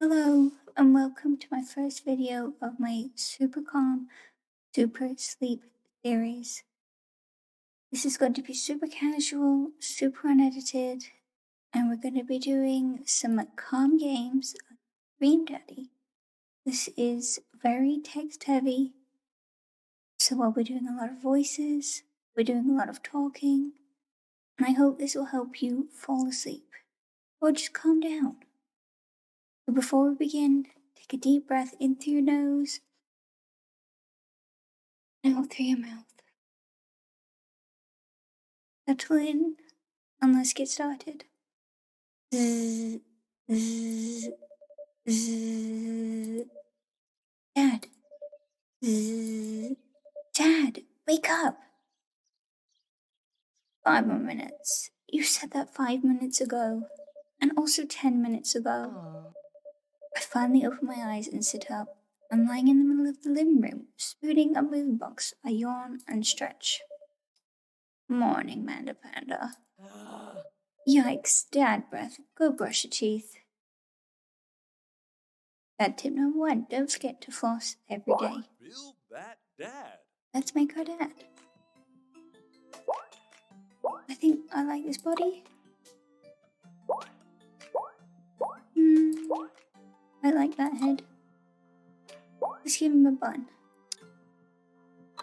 Hello, and welcome to my first video of my super calm, super sleep series. This is going to be super casual, super unedited, and we're going to be doing some calm games of Dream Daddy. This is very text heavy, so while we're doing a lot of voices, we're doing a lot of talking, and I hope this will help you fall asleep or just calm down. But before we begin, take a deep breath in through your nose and out through your mouth. Settle in and let's get started. Zzz, zzz, zzz. Dad. Zzz. Dad, wake up. 5 more minutes. You said that 5 minutes ago. And also 10 minutes ago. I finally open my eyes and sit up. I'm lying in the middle of the living room, spooning a movie box. I yawn and stretch. Morning, Manda Panda. Yikes, Dad breath. Go brush your teeth. Dad tip number 1, don't forget to floss every day. Build that dad. Let's make our dad. I think I like this body. I like that head. Let's give him a bun.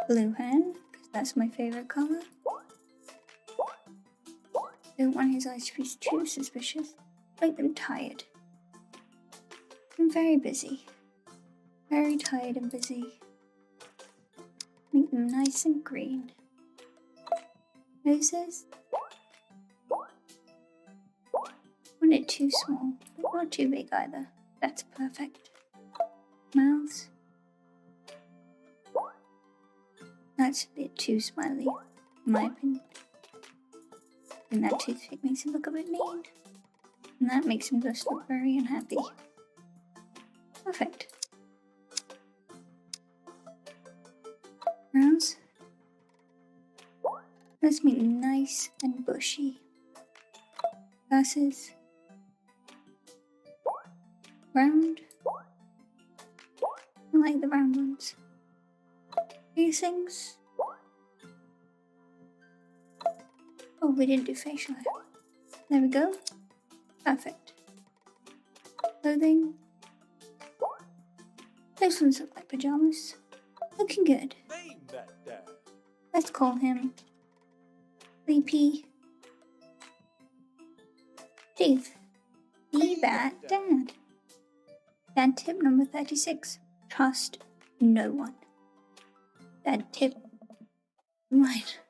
Blue hand, because that's my favorite colour. Don't want his eyes to be too suspicious. Make them tired. I'm very busy. Very tired and busy. Make them nice and green. Noses. Want it too small, but not too big either. That's perfect. Mouths. That's a bit too smiley, in my opinion. And that toothpick makes him look a bit mean. And that makes him just look very unhappy. Perfect. Brows. Let's make them nice and bushy. Glasses. Round. I like the round ones. Piercings. Oh, we didn't do facial hair. There we go. Perfect. Clothing. Those ones look like pajamas. Looking good. Name that dad. Let's call him Sleepy Dave. Be that dad. Dad tip number 36. Trust no one. Dad tip. Right.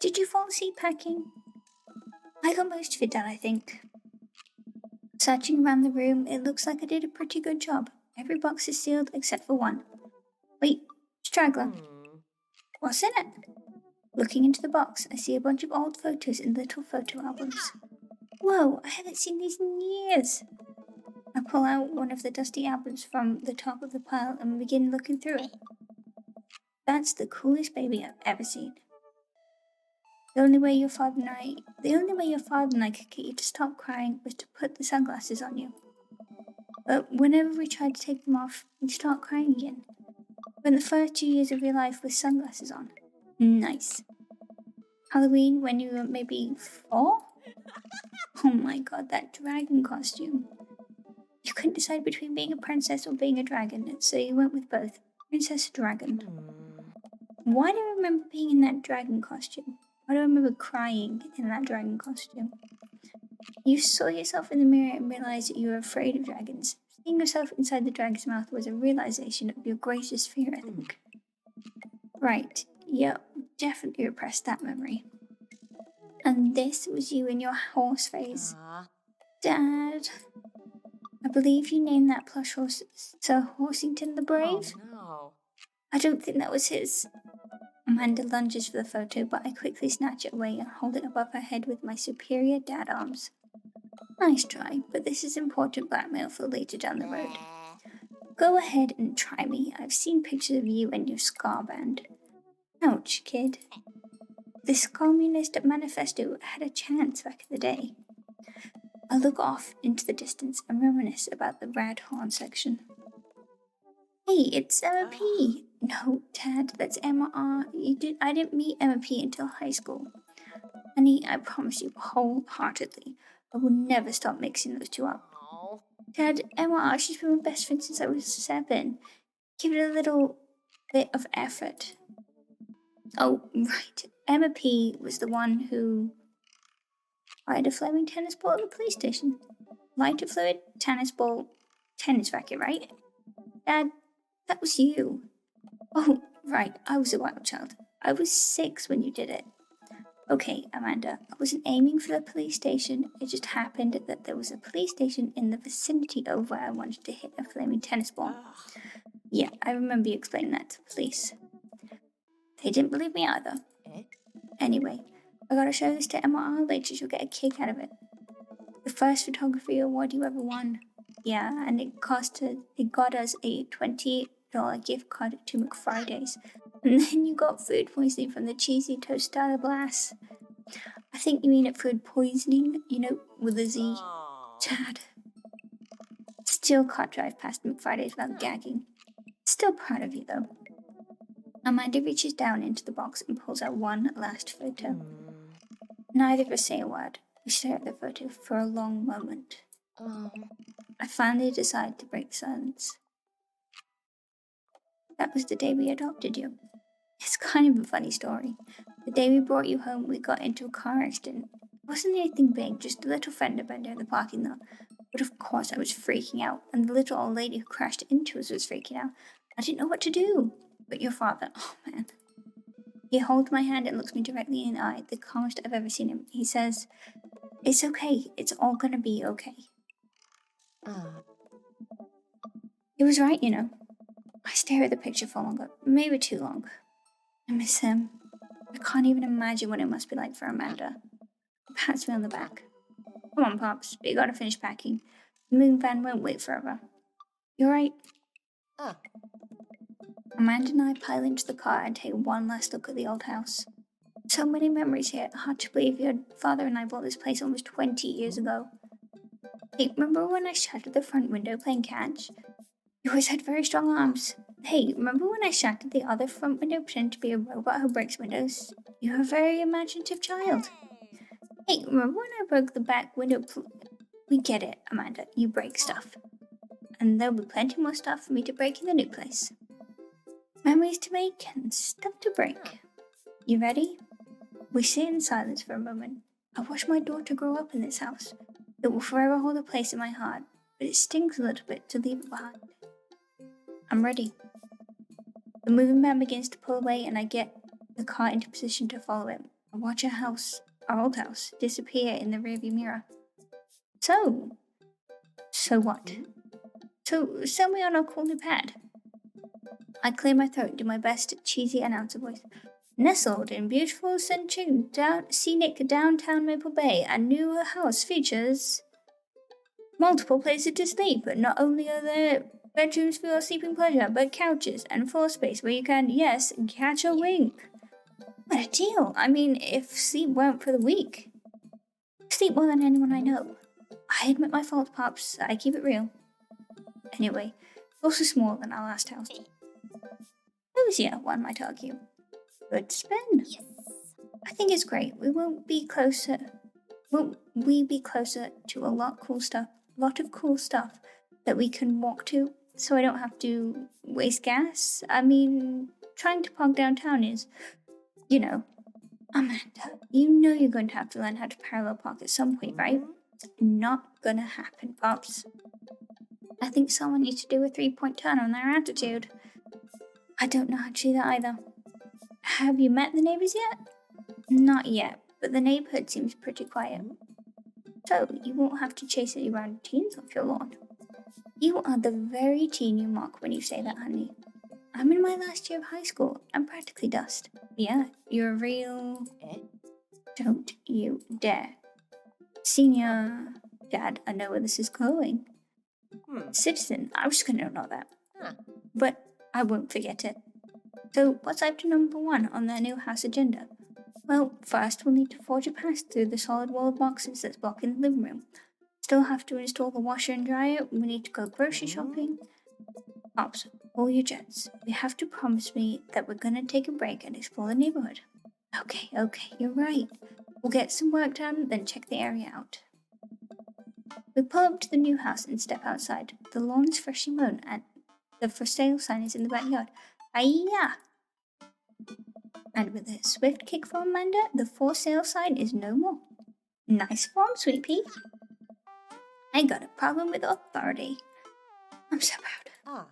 Did you fall asleep packing? I got most of it done, I think. Searching around the room, it looks like I did a pretty good job. Every box is sealed except for one. Wait, straggler. What's in it? Looking into the box, I see a bunch of old photos in little photo albums. Whoa, I haven't seen these in years. I pull out one of the dusty albums from the top of the pile and begin looking through it. That's the coolest baby I've ever seen. The only way your father and I could get you to stop crying was to put the sunglasses on you. But whenever we tried to take them off, you'd start crying again. Spent the first 2 years of your life with sunglasses on. Nice. Halloween when you were maybe 4? Oh my god, that dragon costume. You couldn't decide between being a princess or being a dragon, so you went with both. Princess Dragon. Why do I remember being in that dragon costume? Why do I remember crying in that dragon costume? You saw yourself in the mirror and realized that you were afraid of dragons. Seeing yourself inside the dragon's mouth was a realization of your greatest fear, I think. Right, yep, definitely repressed that memory. And this was you in your horse phase. Dad, I believe you named that plush horse Sir Horsington the Brave? Oh, no. I don't think that was his. Amanda lunges for the photo, but I quickly snatch it away and hold it above her head with my superior dad arms. Nice try, but this is important blackmail for later down the road. Go ahead and try me. I've seen pictures of you and your scar band. Ouch, kid. This communist manifesto had a chance back in the day. I look off into the distance and reminisce about the red horn section. Hey, it's Emma P. No, Dad, that's Emma R. I didn't meet Emma P until high school. Honey, I promise you wholeheartedly, I will never stop mixing those two up. Dad, Emma R, she's been my best friend since I was 7. Give it a little bit of effort. Oh, right. Emma P was the one who fired a flaming tennis ball at the police station. Lighter fluid, tennis ball, tennis racket, right? Dad, that was you. Oh, right, I was a wild child. I was 6 when you did it. Okay, Amanda, I wasn't aiming for the police station. It just happened that there was a police station in the vicinity of where I wanted to hit a flaming tennis ball. Yeah, I remember you explaining that to the police. They didn't believe me either. Anyway, I gotta show this to Emma R later. She'll get a kick out of it. The first photography award you ever won. Yeah, and it got us a $20 gift card to McFriday's. And then you got food poisoning from the cheesy tostada blast. I think you mean it food poisoning, with a Z. Chad. Still can't drive past McFriday's without gagging. Still proud of you, though. Amanda reaches down into the box and pulls out one last photo. Neither of us say a word. We stare at the photo for a long moment. I finally decide to break silence. That was the day we adopted you. It's kind of a funny story. The day we brought you home, we got into a car accident. It wasn't anything big, just a little fender bender in the parking lot. But of course I was freaking out, and the little old lady who crashed into us was freaking out. I didn't know what to do. But your father, oh man. He holds my hand and looks me directly in the eye, the calmest I've ever seen him. He says, "It's okay. It's all gonna be okay." He was right, I stare at the picture for longer, maybe too long. I miss him. I can't even imagine what it must be like for Amanda. He pats me on the back. Come on, Pops, we gotta finish packing. The moon van won't wait forever. You alright? Amanda and I pile into the car and take one last look at the old house. So many memories here. Hard to believe your father and I bought this place almost 20 years ago. Hey, remember when I shattered the front window playing catch? You always had very strong arms. Hey, remember when I shattered the other front window pretending to be a robot who breaks windows? You were a very imaginative child. Hey, remember when I broke the back window? We get it, Amanda. You break stuff. And there'll be plenty more stuff for me to break in the new place. Memories to make and stuff to break. You ready? We sit in silence for a moment. I watch my daughter grow up in this house. It will forever hold a place in my heart, but it stings a little bit to leave it behind. I'm ready. The moving van begins to pull away and I get the car into position to follow it. I watch our old house, disappear in the rearview mirror. So what? So sell me on our cool new pad. I clear my throat and do my best cheesy announcer voice. Nestled in beautiful scenic downtown Maple Bay, a new house features multiple places to sleep. Not only are there bedrooms for your sleeping pleasure, but couches and floor space where you can, yes, catch a wink. What a deal! I mean, if sleep weren't for the weak. Sleep more than anyone I know. I admit my fault, Pops. I keep it real. Anyway, it's also smaller than our last house. Cozier, one might argue. Good spin. Yes. I think it's great. Won't we be closer to a lot of cool stuff that we can walk to, so I don't have to waste gas? I mean, trying to park downtown is, Amanda, you're going to have to learn how to parallel park at some point, right? Not gonna happen, Pops. I think someone needs to do a 3-point turn on their attitude. I don't know how to do that either. Have you met the neighbors yet? Not yet, but the neighborhood seems pretty quiet. So, you won't have to chase any random teens off your lawn. You are the very teen you mock when you say that, honey. I'm in my last year of high school. I'm practically dust. Yeah, you're a real... Don't you dare. Senior... Dad, I know where this is going. Citizen, I was just gonna know that. But I won't forget it. So, what's item number 1 on their new house agenda? Well, first we'll need to forge a pass through the solid wall of boxes that's blocking the living room. Still have to install the washer and dryer. We need to go grocery shopping. Pops, hold your jets. You have to promise me that we're gonna take a break and explore the neighborhood. Okay, you're right. We'll get some work done, then check the area out. We pull up to the new house and step outside. The lawn is freshly mown and the for sale sign is in the backyard. Aiyah! And with a swift kick from Amanda, the for sale sign is no more. Nice form, sweet pea. I got a problem with authority. I'm so proud.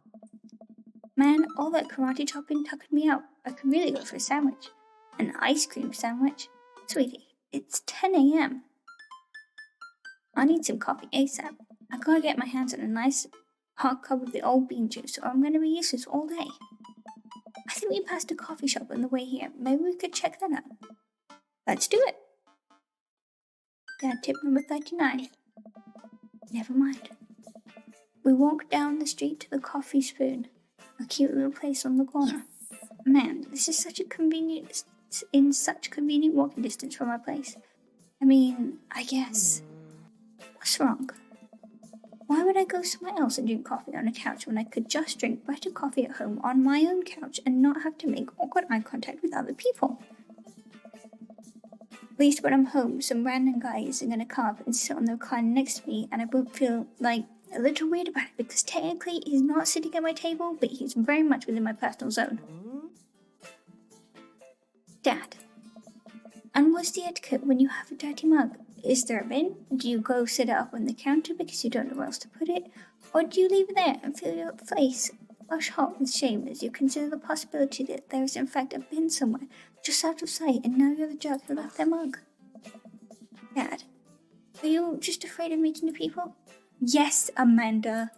Man, all that karate chopping tuckered me out. I could really go for a sandwich. An ice cream sandwich. Sweetie, it's 10 a.m. I need some coffee ASAP. I gotta get my hands on a nice hot cup of the old bean juice or I'm gonna be useless all day. I think we passed a coffee shop on the way here. Maybe we could check that out. Let's do it. Dad tip number 39. Never mind. We walk down the street to the Coffee Spoon, a cute little place on the corner. Man, this is such convenient walking distance from our place. I mean, I guess. What's wrong? Why would I go somewhere else and drink coffee on a couch when I could just drink better coffee at home on my own couch and not have to make awkward eye contact with other people? At least when I'm home, some random guy isn't going to come up and sit on the recliner next to me and I won't feel like a little weird about it because technically he's not sitting at my table, but he's very much within my personal zone. Dad, and what's the etiquette when you have a dirty mug? Is there a bin? Do you go sit it up on the counter because you don't know where else to put it? Or do you leave it there and feel your face flush hot with shame as you consider the possibility that there is in fact a bin somewhere just out of sight and now you're the jerk who left their mug? Dad, are you just afraid of meeting new people? Yes, Amanda.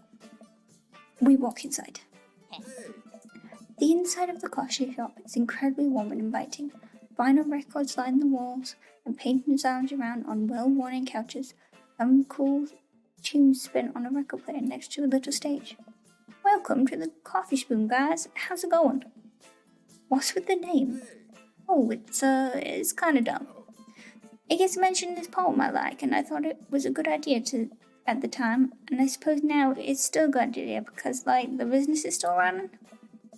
We walk inside. The inside of the coffee shop is incredibly warm and inviting. Vinyl records line the walls, and paintings lounge around on well-worn couches. Some cool tunes spin on a record player next to a little stage. Welcome to the Coffee Spoon, guys. How's it going? What's with the name? Oh, it's kind of dumb. It gets mentioned in this poem I like, and I thought it was a good idea at the time, and I suppose now it's still a good idea because, the business is still running.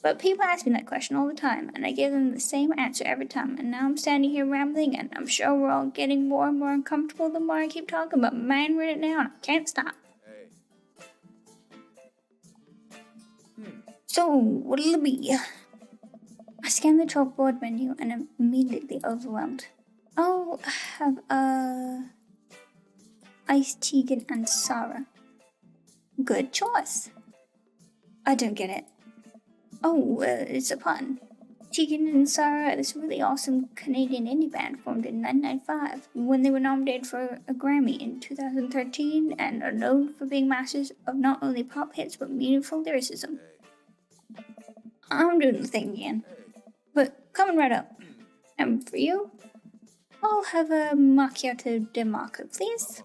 But people ask me that question all the time, and I give them the same answer every time, and now I'm standing here rambling, and I'm sure we're all getting more and more uncomfortable the more I keep talking, but man, we're in it now, and I can't stop. So, what'll it be? I scan the chalkboard menu, and I'm immediately overwhelmed. I'll have, Ice, Tegan, and Sarah. Good choice. I don't get it. Oh, it's a pun. Tegan and Sarah are this really awesome Canadian indie band formed in 1995 when they were nominated for a Grammy in 2013 and are known for being masters of not only pop hits but meaningful lyricism. I'm doing the thing again, but coming right up. And for you, I'll have a macchiato de maca, please.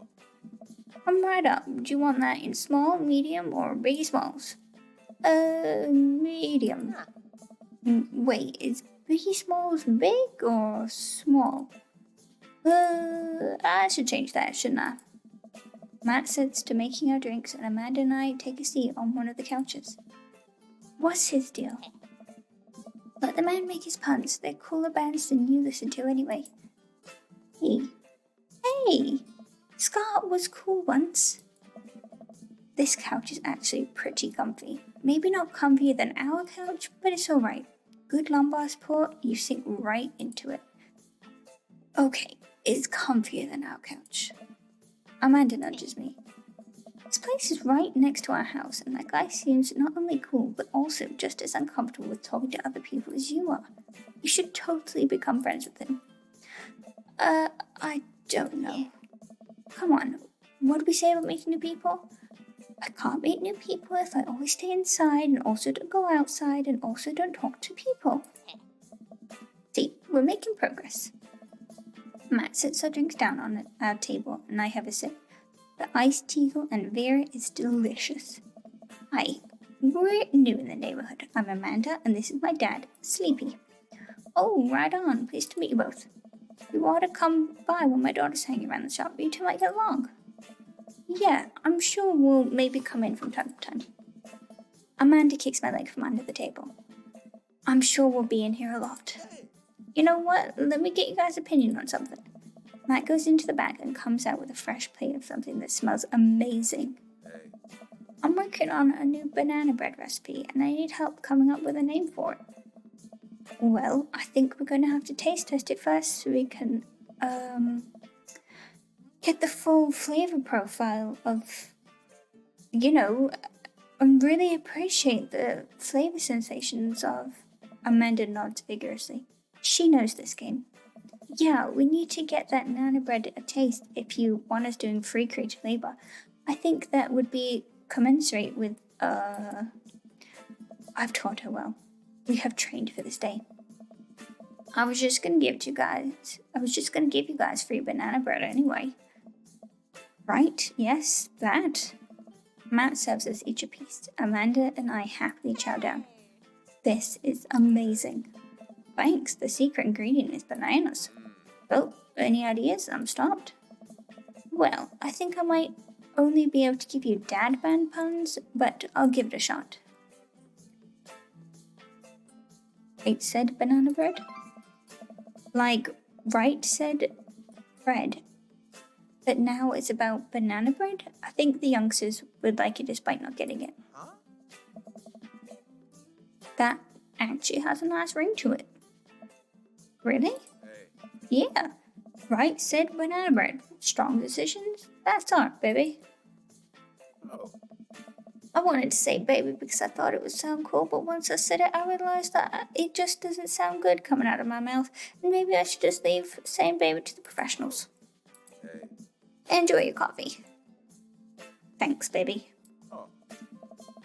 Come right up. Do you want that in small, medium, or biggie smalls? Medium. Wait, is Biggie Smalls big or small? I should change that, shouldn't I? Matt sits to making our drinks and Amanda and I take a seat on one of the couches. What's his deal? Let the man make his puns. They're cooler bands than you listen to anyway. Hey! Scott was cool once. This couch is actually pretty comfy. Maybe not comfier than our couch, but it's alright. Good lumbar support, you sink right into it. Okay, it's comfier than our couch. Amanda nudges me. This place is right next to our house, and that guy seems not only cool, but also just as uncomfortable with talking to other people as you are. You should totally become friends with him. I don't know. Come on, what did we say about meeting new people? I can't meet new people if I always stay inside and also don't go outside and also don't talk to people. See, we're making progress. Matt sets our drinks down on our table and I have a sip. The iced tea and Vera is delicious. Hi, we're new in the neighborhood. I'm Amanda and this is my dad, Sleepy. Oh, right on. Pleased to meet you both. You ought to come by when my daughter's hanging around the shop. You two might get along. Yeah, I'm sure we'll maybe come in from time to time. Amanda kicks my leg from under the table. I'm sure we'll be in here a lot. You know what? Let me get you guys' opinion on something. Matt goes into the back and comes out with a fresh plate of something that smells amazing. I'm working on a new banana bread recipe and I need help coming up with a name for it. Well, I think we're going to have to taste test it first so we can get the full flavor profile of, and really appreciate the flavor sensations of. Amanda nods vigorously. She knows this game. Yeah, we need to get that nana bread a taste if you want us doing free creative labor. I think that would be commensurate with, I've taught her well. We have trained for this day. I was just gonna give you guys free banana bread anyway. Right, yes, that. Matt serves us each a piece. Amanda and I happily chow down. This is amazing. Thanks, the secret ingredient is bananas. Oh, any ideas? I'm stopped. Well, I think I might only be able to give you dad band puns, but I'll give it a shot. Right said banana bread? Like, right said bread. But now it's about banana bread? I think the youngsters would like it despite not getting it. Huh? That actually has a nice ring to it. Really? Hey. Yeah. Right said banana bread. Strong decisions? That's art, baby. Oh. I wanted to say baby because I thought it would sound cool, but once I said it, I realized that it just doesn't sound good coming out of my mouth, and maybe I should just leave saying baby to the professionals. Hey. Enjoy your coffee. Thanks, baby. Oh.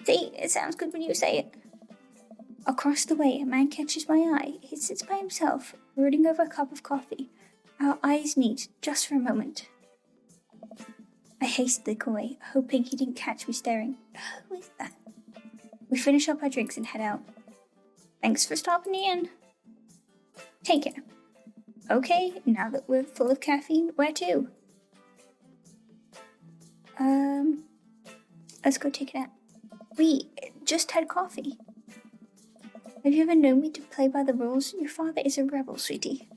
See, it sounds good when you say it. Across the way, a man catches my eye. He sits by himself, brooding over a cup of coffee. Our eyes meet just for a moment. I hastily look away, hoping he didn't catch me staring. Who is that? We finish up our drinks and head out. Thanks for stopping in. Take care. Okay, now that we're full of caffeine, where to? Let's go take a nap. We just had coffee. Have you ever known me to play by the rules? Your father is a rebel, sweetie.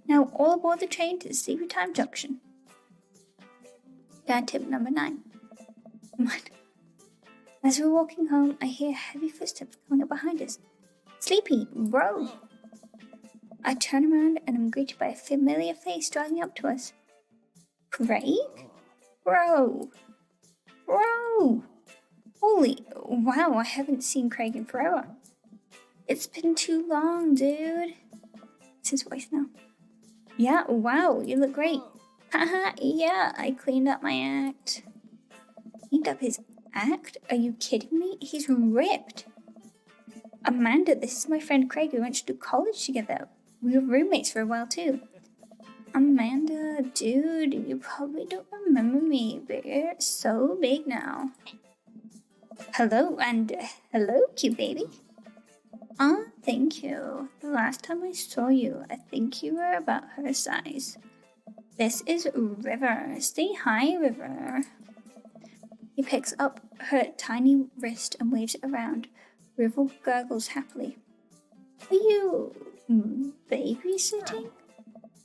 Now all aboard the train to the Sleepy Time Junction. Dad tip number 9. What? As we're walking home, I hear heavy footsteps coming up behind us. Sleepy, bro! I turn around and am greeted by a familiar face striding up to us. Craig? Bro! Bro! Holy, wow, I haven't seen Craig in forever. It's been too long, dude. It's his voice now. Yeah, wow, you look great. Haha, yeah, I cleaned up my act. Cleaned up his act? Are you kidding me? He's ripped. Amanda, this is my friend Craig. We went to college together. We were roommates for a while too. Amanda, dude, you probably don't remember me, but you're so big now. Hello, and hello, cute baby. Thank you. The last time I saw you, I think you were about her size. This is River. Say hi, River. He picks up her tiny wrist and waves it around. River gurgles happily. Are you babysitting?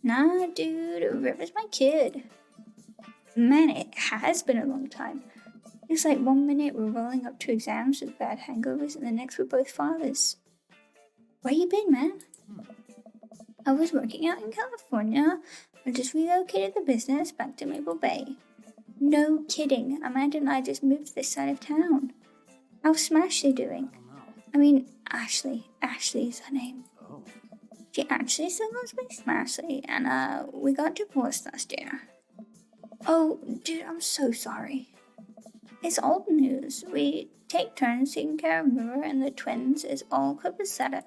Nah, dude, River's my kid. Man, it has been a long time. It's like one minute we're rolling up to exams with bad hangovers and the next we're both fathers. Where you been, man? I was working out in California. I just relocated the business back to Maple Bay. No kidding. Amanda and I just moved to this side of town. How's Smashley doing? I mean, Ashley. Ashley is her name. Oh. She actually still goes by Smashley, and we got divorced last year. Oh, dude, I'm so sorry. It's old news. We take turns taking care of River and the twins. It's all copacetic.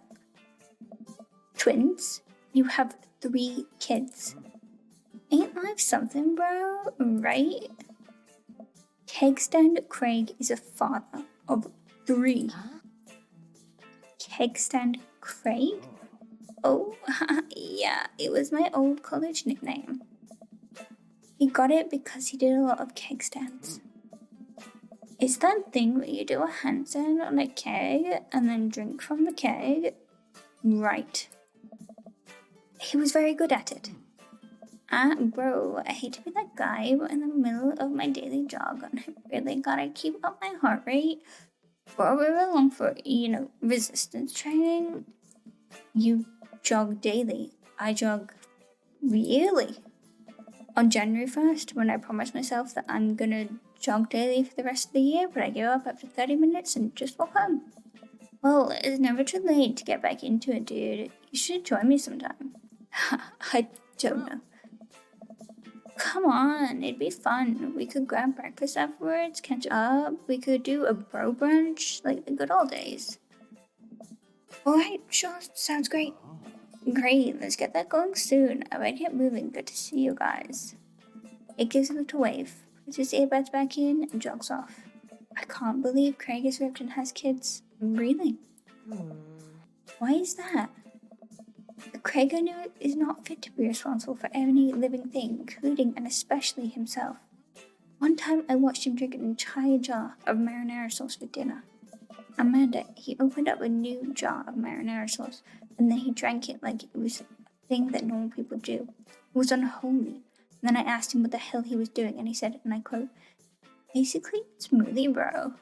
Twins? You have 3 kids. Ain't life something, bro? Right? Kegstand Craig is a father of 3. Kegstand Craig? Oh, yeah, it was my old college nickname. He got it because he did a lot of keg stands. It's that thing where you do a handstand on a keg and then drink from the keg. Right. He was very good at it. Bro, I hate to be that guy, but in the middle of my daily jog, and I really gotta keep up my heart rate for very long for, resistance training. You jog daily. I jog yearly. On January 1st, when I promised myself that I'm gonna jog daily for the rest of the year, but I gave up after 30 minutes and just walked home. Well, it's never too late to get back into it, dude. You should join me sometime. I don't know. Come on, it'd be fun. We could grab breakfast afterwards, catch up. We could do a bro brunch like the good old days. Alright, sure, sounds great. Great, let's get that going soon. I might get moving. Good to see you guys. It gives a little wave, puts his earbuds back in, and jogs off. I can't believe Craig is ripped and has kids. Really? Why is that? Craig I knew is not fit to be responsible for any living thing, including and especially himself. One time I watched him drink an entire jar of marinara sauce for dinner. Amanda, he opened up a new jar of marinara sauce and then he drank it like it was a thing that normal people do. It was unholy. And then I asked him what the hell he was doing and he said, and I quote, "Basically, smoothie, bro."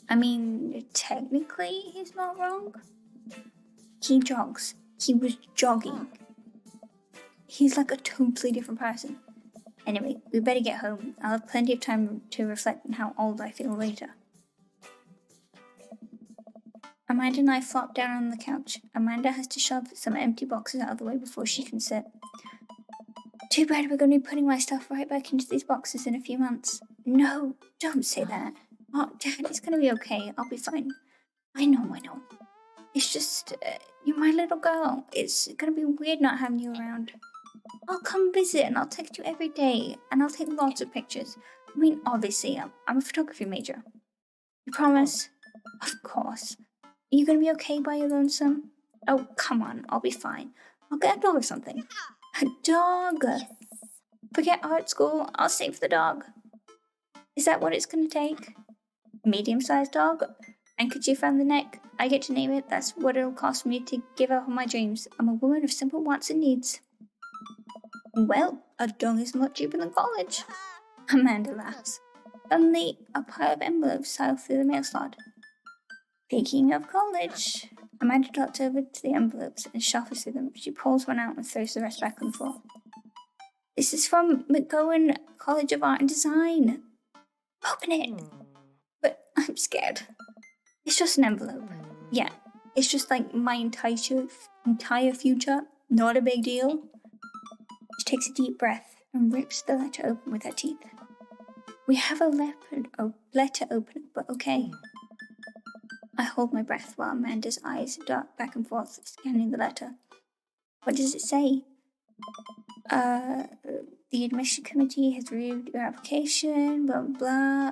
I mean, technically he's not wrong. He jogs. He was jogging. He's like a totally different person. Anyway, we better get home. I'll have plenty of time to reflect on how old I feel later. Amanda and I flop down on the couch. Amanda has to shove some empty boxes out of the way before she can sit. Too bad we're going to be putting my stuff right back into these boxes in a few months. No, don't say that. Oh, Dad, it's going to be okay. I'll be fine. I know. It's just, you're my little girl. It's going to be weird not having you around. I'll come visit and I'll text you every day and I'll take lots of pictures. I mean, obviously, I'm a photography major. You promise? Of course. Are you going to be okay by your lonesome? Oh, come on. I'll be fine. I'll get a dog or something. A dog. Forget art school. I'll save the dog. Is that what it's going to take? Medium-sized dog? Handkerchief around the neck? I get to name it. That's what it'll cost me to give up on my dreams. I'm a woman of simple wants and needs. Well, a dog is a lot cheaper than college. Amanda laughs. Suddenly, a pile of envelopes sail through the mail slot. Speaking of college, Amanda trots over to the envelopes and shuffles through them. She pulls one out and throws the rest back on the floor. This is from McGowan College of Art and Design. Open it. But I'm scared. It's just an envelope. Yeah, it's just like my entire future. Not a big deal. She takes a deep breath and rips the letter open with her teeth. We have a letter opener, but okay. I hold my breath while Amanda's eyes dart back and forth, scanning the letter. What does it say? The admission committee has reviewed your application, blah, blah,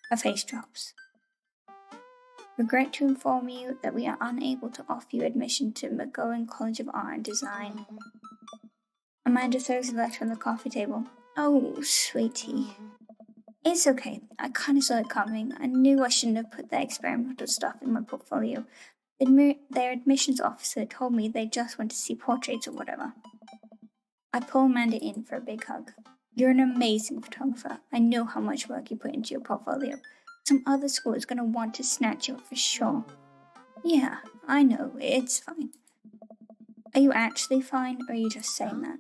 Her face drops. Regret to inform you that we are unable to offer you admission to McGowan College of Art and Design. Amanda throws the letter on the coffee table. Oh, sweetie. It's okay. I kind of saw it coming. I knew I shouldn't have put that experimental stuff in my portfolio. Their admissions officer told me they just went to see portraits or whatever. I pull Amanda in for a big hug. You're an amazing photographer. I know how much work you put into your portfolio. Some other school is going to want to snatch you up for sure. Yeah, I know. It's fine. Are you actually fine, or are you just saying that?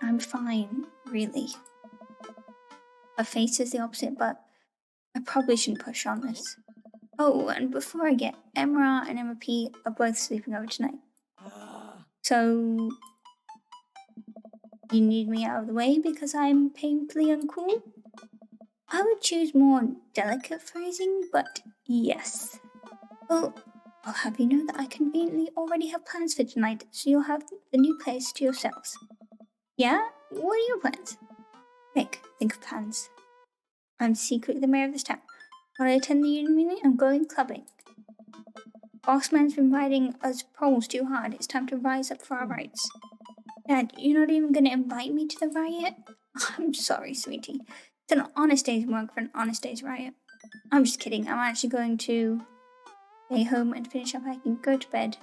I'm fine, really. Her face is the opposite, but I probably shouldn't push on this. Oh, and before I get, Emra and Emma P are both sleeping over tonight. So, you need me out of the way because I'm painfully uncool? I would choose more delicate phrasing, but yes. Well, I'll have you know that I conveniently already have plans for tonight, so you'll have the new place to yourselves. Yeah? What are your plans? Rick, think of plans. I'm secretly the mayor of this town. When I attend the union meeting, I'm going clubbing. Bossman's been riding us proles too hard. It's time to rise up for our rights. Dad, you're not even going to invite me to the riot? I'm sorry, sweetie. It's an honest day's work for an honest day's riot. I'm just kidding. I'm actually going to stay home and finish up packing, go to bed,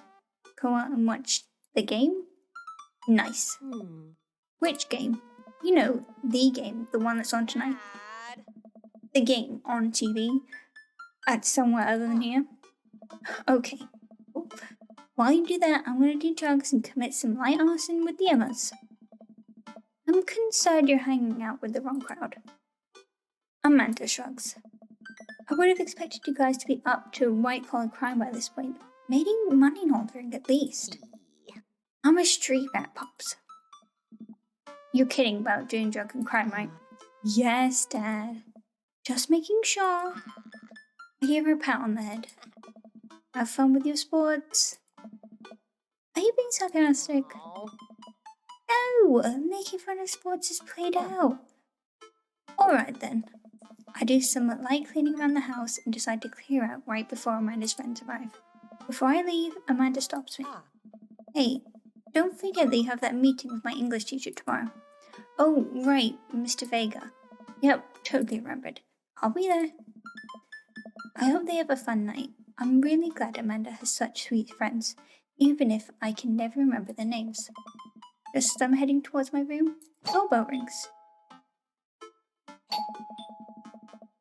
go out and watch the game. Nice. Which game? You know, the game, the one that's on tonight. Dad. The game on TV at somewhere other than here. Okay. While you do that, I'm going to do drugs and commit some light arson with the others. I'm concerned you're hanging out with the wrong crowd. Amanda shrugs. I would have expected you guys to be up to white-collar crime by this point. Maybe money laundering at least. I'm a street rat, Pops. You're kidding about doing drug and crime, right? Yes, Dad. Just making sure. I gave her a pat on the head. Have fun with your sports. Are you being sarcastic? No, making fun of sports is played out. Alright then. I do some light cleaning around the house and decide to clear out right before Amanda's friends arrive. Before I leave, Amanda stops me. Hey, don't forget that you have that meeting with my English teacher tomorrow. Oh, right, Mr. Vega. Yep, totally remembered. I'll be there. I hope they have a fun night. I'm really glad Amanda has such sweet friends, even if I can never remember their names. Just as I'm heading towards my room, doorbell rings.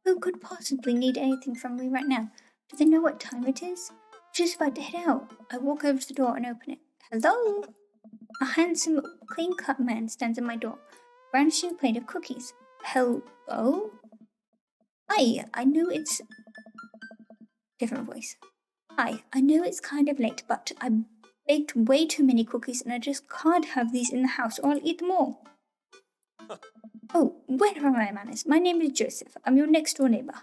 Who could possibly need anything from me right now? Do they know what time it is? I'm just about to head out. I walk over to the door and open it. Hello? A handsome, clean-cut man stands at my door, brandishing a plate of cookies. Hello? Hi, I know it's... Different voice. Hi, I know it's kind of late, but I baked way too many cookies and I just can't have these in the house or I'll eat them all. Oh, where are my manners? My name is Joseph. I'm your next door neighbor.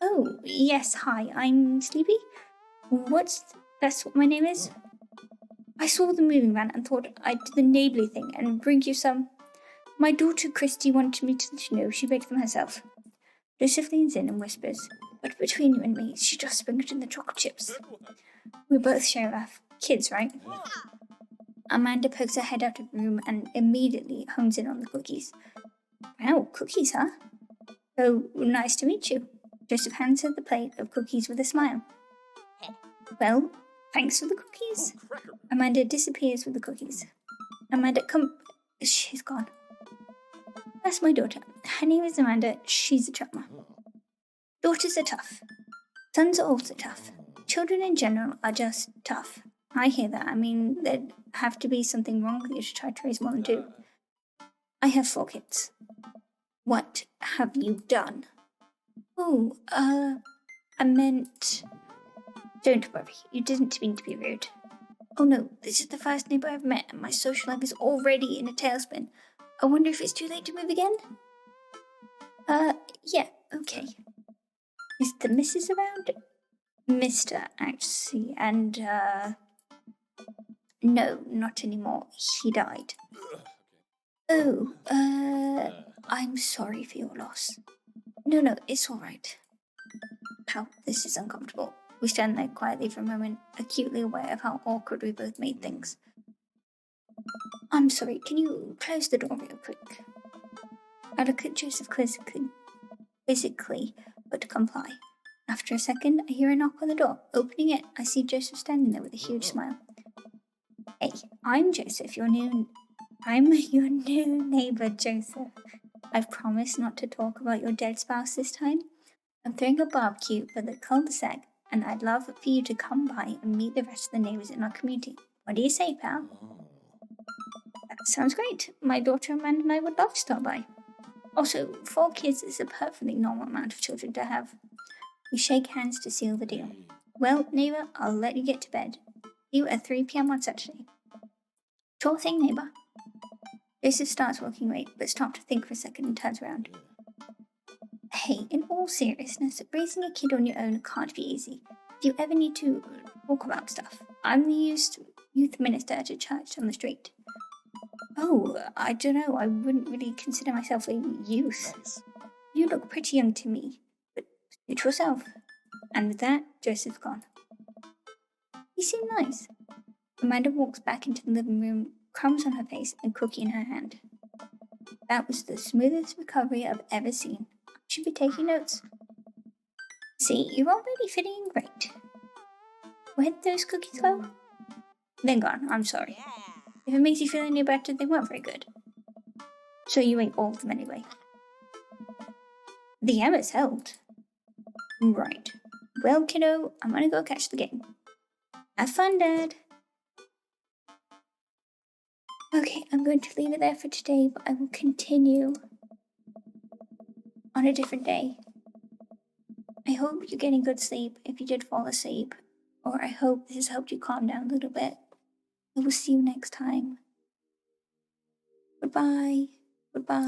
Oh, yes, hi, I'm Sleepy. That's what my name is? I saw the moving van and thought I'd do the neighborly thing and bring you some. My daughter Christy wanted me to know she baked them herself. Joseph leans in and whispers, but between you and me, she just sprinkled in the chocolate chips. We both share our kids, right? Amanda pokes her head out of the room and immediately hones in on the cookies. Wow, cookies, huh? Oh, nice to meet you. Joseph hands her the plate of cookies with a smile. Well, thanks for the cookies. Amanda disappears with the cookies. Amanda, come... She's gone. That's my daughter. Her name is Amanda. She's a charmer. Daughters are tough. Sons are also tough. Children in general are just tough. I hear that. I mean, there'd have to be something wrong with you to try to raise more than two. I have 4 kids. What have you done? Oh, I meant... Don't worry, you didn't mean to be rude. Oh no, this is the first neighbor I've met and my social life is already in a tailspin. I wonder if it's too late to move again? Yeah, okay. Is the missus around? Mr. actually, and, no, not anymore. He died. Oh, I'm sorry for your loss. No, it's alright. How this is uncomfortable. We stand there quietly for a moment, acutely aware of how awkward we both made things. I'm sorry, can you close the door real quick? I look at Joseph quizzically, but comply. After a second, I hear a knock on the door. Opening it, I see Joseph standing there with a huge smile. Hey, I'm Joseph, I'm your new neighbor, Joseph. I've promised not to talk about your dead spouse this time. I'm throwing a barbecue for the cul-de-sac, and I'd love for you to come by and meet the rest of the neighbors in our community. What do you say, pal? That sounds great. My daughter Amanda and I would love to stop by. Also, 4 kids is a perfectly normal amount of children to have. We shake hands to seal the deal. Well, neighbor, I'll let you get to bed. See you at 3 p.m. on Saturday. Sure thing, neighbor. Joseph starts walking away, but stops to think for a second and turns around. Hey, in all seriousness, raising a kid on your own can't be easy. If you ever need to talk about stuff, I'm the youth minister at a church down the street. Oh, I don't know, I wouldn't really consider myself a youth. Nice. You look pretty young to me, but suit yourself. And with that, Joseph's gone. You seem nice. Amanda walks back into the living room, crumbs on her face, and cookie in her hand. That was the smoothest recovery I've ever seen. I should be taking notes. See, you're already fitting in great. Where'd those cookies go? They're gone, I'm sorry. If it makes you feel any better, they weren't very good. So you ate all of them anyway. The Emma's helped. Right. Well, kiddo, I'm gonna go catch the game. Have fun, Dad. Okay, I'm going to leave it there for today, but I will continue on a different day. I hope you're getting good sleep if you did fall asleep, or I hope this has helped you calm down a little bit. I will see you next time. Goodbye. Goodbye.